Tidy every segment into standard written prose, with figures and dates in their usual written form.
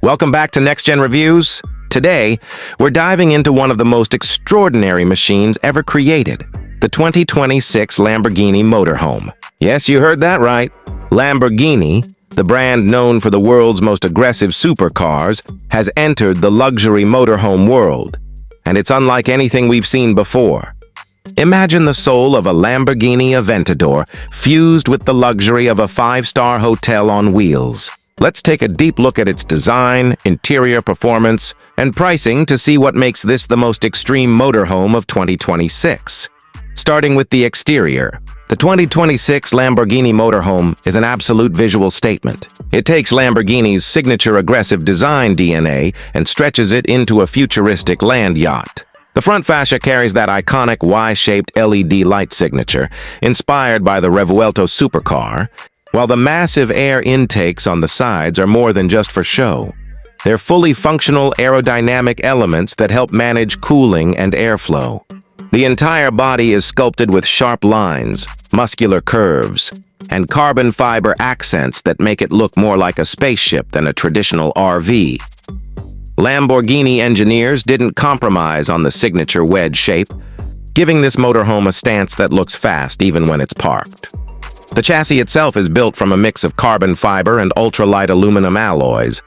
Welcome back to NextGen Reviews. Today, we're diving into one of the most extraordinary machines ever created, the 2026 Lamborghini Motorhome. Yes, you heard that right. Lamborghini, the brand known for the world's most aggressive supercars, has entered the luxury motorhome world, and it's unlike anything we've seen before. Imagine the soul of a Lamborghini Aventador fused with the luxury of a five-star hotel on wheels. Let's take a deep look at its design, interior performance, and pricing to see what makes this the most extreme motorhome of 2026. Starting with the exterior, the 2026 Lamborghini Motorhome is an absolute visual statement. It takes Lamborghini's signature aggressive design DNA and stretches it into a futuristic land yacht. The front fascia carries that iconic Y-shaped LED light signature, inspired by the Revuelto Supercar, while the massive air intakes on the sides are more than just for show. They're fully functional aerodynamic elements that help manage cooling and airflow. The entire body is sculpted with sharp lines, muscular curves, and carbon fiber accents that make it look more like a spaceship than a traditional RV. Lamborghini engineers didn't compromise on the signature wedge shape, giving this motorhome a stance that looks fast even when it's parked. The chassis itself is built from a mix of carbon fiber and ultralight aluminum alloys,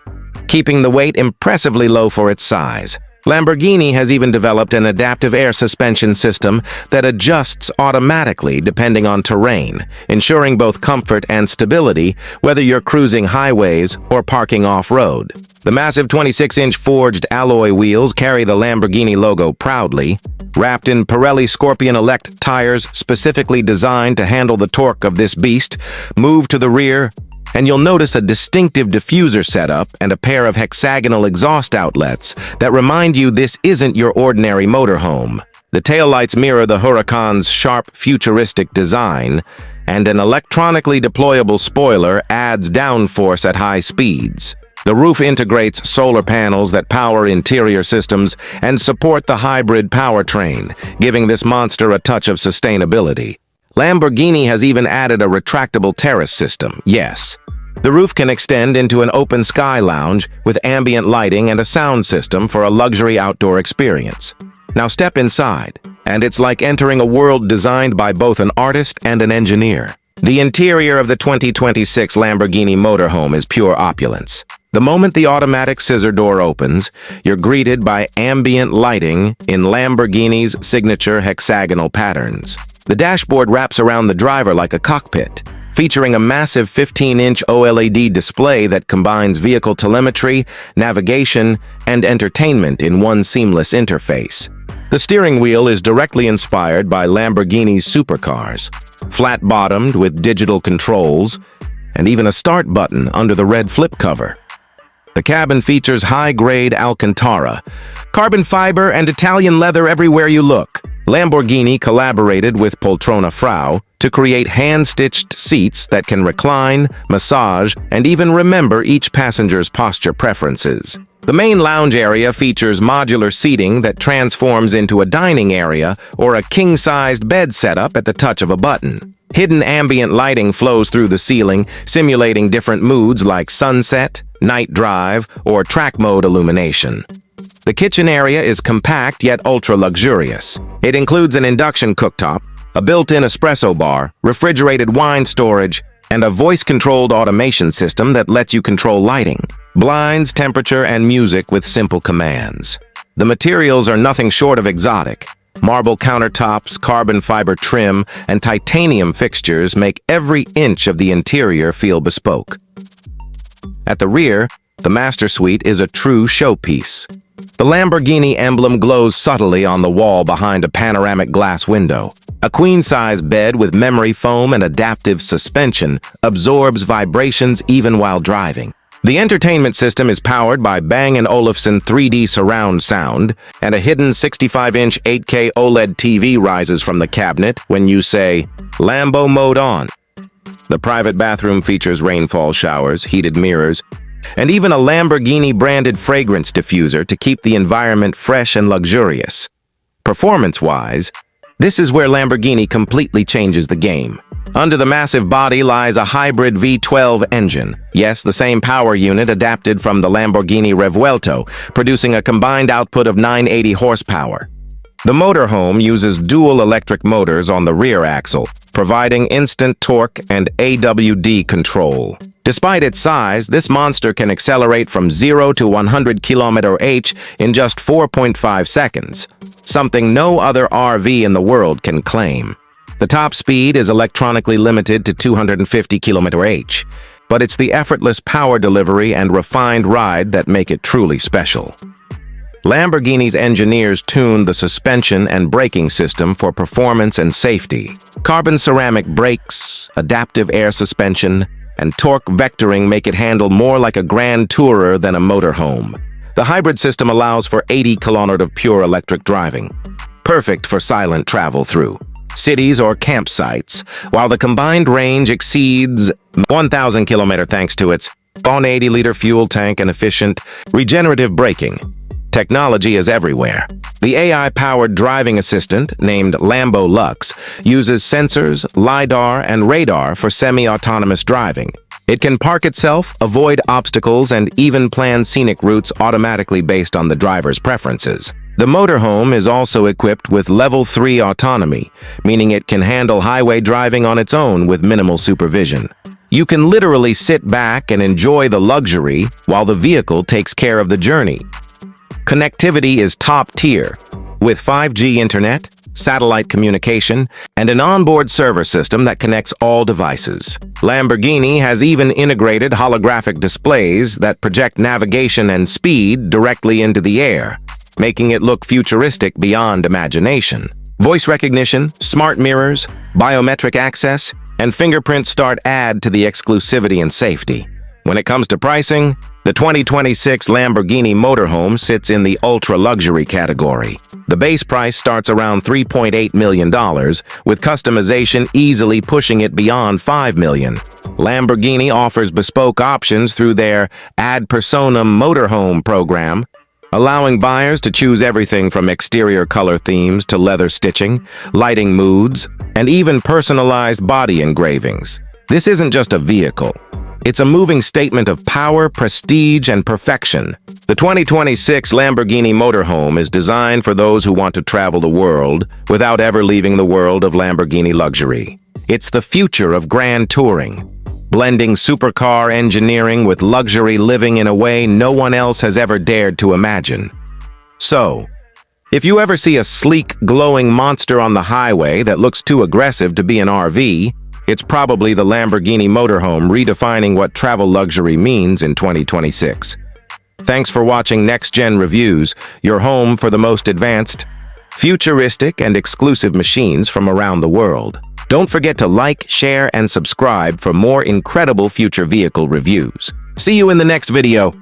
keeping the weight impressively low for its size. Lamborghini has even developed an adaptive air suspension system that adjusts automatically depending on terrain, ensuring both comfort and stability whether you're cruising highways or parking off-road. The massive 26-inch forged alloy wheels carry the Lamborghini logo proudly, wrapped in Pirelli Scorpion Elect tires specifically designed to handle the torque of this beast. Move to the rear, and you'll notice a distinctive diffuser setup and a pair of hexagonal exhaust outlets that remind you this isn't your ordinary motorhome. The taillights mirror the Huracan's sharp, futuristic design, and an electronically deployable spoiler adds downforce at high speeds. The roof integrates solar panels that power interior systems and support the hybrid powertrain, giving this monster a touch of sustainability. Lamborghini has even added a retractable terrace system, yes. The roof can extend into an open sky lounge with ambient lighting and a sound system for a luxury outdoor experience. Now step inside, and it's like entering a world designed by both an artist and an engineer. The interior of the 2026 Lamborghini Motorhome is pure opulence. The moment the automatic scissor door opens, you're greeted by ambient lighting in Lamborghini's signature hexagonal patterns. The dashboard wraps around the driver like a cockpit, featuring a massive 15-inch OLED display that combines vehicle telemetry, navigation, and entertainment in one seamless interface. The steering wheel is directly inspired by Lamborghini's supercars, flat-bottomed with digital controls, and even a start button under the red flip cover. The cabin features high-grade Alcantara, carbon fiber, and Italian leather everywhere you look. Lamborghini collaborated with Poltrona Frau to create hand-stitched seats that can recline, massage, and even remember each passenger's posture preferences. The main lounge area features modular seating that transforms into a dining area or a king-sized bed setup at the touch of a button. Hidden ambient lighting flows through the ceiling, simulating different moods like sunset, night drive, or track mode illumination. The kitchen area is compact yet ultra-luxurious. It includes an induction cooktop, a built-in espresso bar, refrigerated wine storage, and a voice-controlled automation system that lets you control lighting, blinds, temperature, and music with simple commands. The materials are nothing short of exotic. Marble countertops, carbon fiber trim, and titanium fixtures make every inch of the interior feel bespoke. At the rear, the master suite is a true showpiece. The Lamborghini emblem glows subtly on the wall behind a panoramic glass window. A queen-size bed with memory foam and adaptive suspension absorbs vibrations even while driving. The entertainment system is powered by Bang & Olufsen 3D surround sound, and a hidden 65-inch 8K OLED TV rises from the cabinet when you say, "Lambo mode on." The private bathroom features rainfall showers, heated mirrors, and even a Lamborghini-branded fragrance diffuser to keep the environment fresh and luxurious. Performance-wise, this is where Lamborghini completely changes the game. Under the massive body lies a hybrid V12 engine. Yes, the same power unit adapted from the Lamborghini V12, producing a combined output of 980 horsepower. The motorhome uses dual electric motors on the rear axle, providing instant torque and AWD control. Despite its size, this monster can accelerate from 0 to 100 km/h in just 4.5 seconds, something no other RV in the world can claim. The top speed is electronically limited to 250 km/h, but it's the effortless power delivery and refined ride that make it truly special. Lamborghini's engineers tuned the suspension and braking system for performance and safety. Carbon ceramic brakes, adaptive air suspension, and torque vectoring make it handle more like a grand tourer than a motorhome. The hybrid system allows for 80 km of pure electric driving, perfect for silent travel through cities or campsites, while the combined range exceeds 1,000 km thanks to its 180-liter fuel tank and efficient regenerative braking. Technology is everywhere. The AI-powered driving assistant, named Lambo Lux, uses sensors, LiDAR, and radar for semi-autonomous driving. It can park itself, avoid obstacles, and even plan scenic routes automatically based on the driver's preferences. The motorhome is also equipped with Level 3 autonomy, meaning it can handle highway driving on its own with minimal supervision. You can literally sit back and enjoy the luxury while the vehicle takes care of the journey. Connectivity is top tier, with 5G internet, satellite communication, and an onboard server system that connects all devices. Lamborghini has even integrated holographic displays that project navigation and speed directly into the air, making it look futuristic beyond imagination. Voice recognition, smart mirrors, biometric access, and fingerprint start add to the exclusivity and safety. When it comes to pricing, the 2026 Lamborghini Motorhome sits in the ultra-luxury category. The base price starts around $3.8 million, with customization easily pushing it beyond $5 million. Lamborghini offers bespoke options through their Ad Personam Motorhome program, allowing buyers to choose everything from exterior color themes to leather stitching, lighting moods, and even personalized body engravings. This isn't just a vehicle. It's a moving statement of power, prestige, and perfection. The 2026 Lamborghini Motorhome is designed for those who want to travel the world without ever leaving the world of Lamborghini luxury. It's the future of grand touring, blending supercar engineering with luxury living in a way no one else has ever dared to imagine. So, if you ever see a sleek, glowing monster on the highway that looks too aggressive to be an RV, it's probably the Lamborghini Motorhome redefining what travel luxury means in 2026. Thanks for watching NextGen Reviews, your home for the most advanced, futuristic, and exclusive machines from around the world. Don't forget to like, share, and subscribe for more incredible future vehicle reviews. See you in the next video.